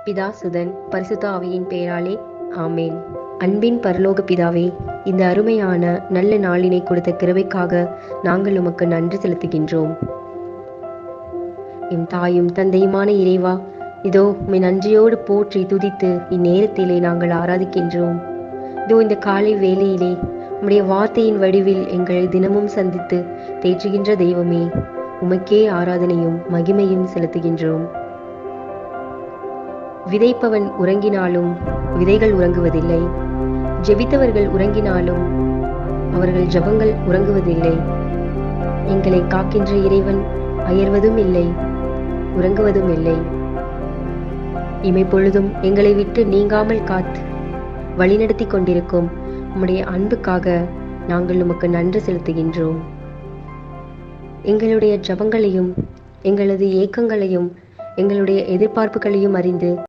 பிதா சுதன் பரிசுத்த ஆவியின் பெயராலே ஆமேன். அன்பின் பரலோக பிதாவே, இந்த அருமையான நல்ல நாளினை கொடுத்த கிருபைக்காக நாங்கள் உமக்கு நன்றி செலுத்துகின்றோம். எம் தாயும் தந்தையுமான இறைவா, இதோ உம்மை நன்றியோடு போற்றி துதித்து இந்நேரத்திலே நாங்கள் ஆராதிக்கின்றோம். இதோ இந்த காலை வேளையிலே உம்முடைய வார்த்தையின் வடிவில் எங்களை தினமும் சந்தித்து தேற்றுகின்ற தெய்வமே, உமக்கே ஆராதனையும் மகிமையும் செலுத்துகின்றோம். விதைப்பவன் உறங்கினாலும் விதைகள் உறங்குவதில்லை, ஜெபித்தவர்கள் உறங்கினாலும் அவர்கள் ஜபங்கள் உறங்குவதில்லை. எங்களை காக்கின்ற இறைவன் அயர்வதும் இல்லை, உறங்குவதும் இல்லை. இமைப்பொழுதும் எங்களை விட்டு நீங்காமல் காத்து வழிநடத்தி கொண்டிருக்கும் உம்முடைய அன்புக்காக நாங்கள் உமக்கு நன்றி செலுத்துகின்றோம். எங்களுடைய ஜபங்களையும் எங்களது ஏக்கங்களையும் எங்களுடைய எதிர்பார்ப்புகளையும் அறிந்து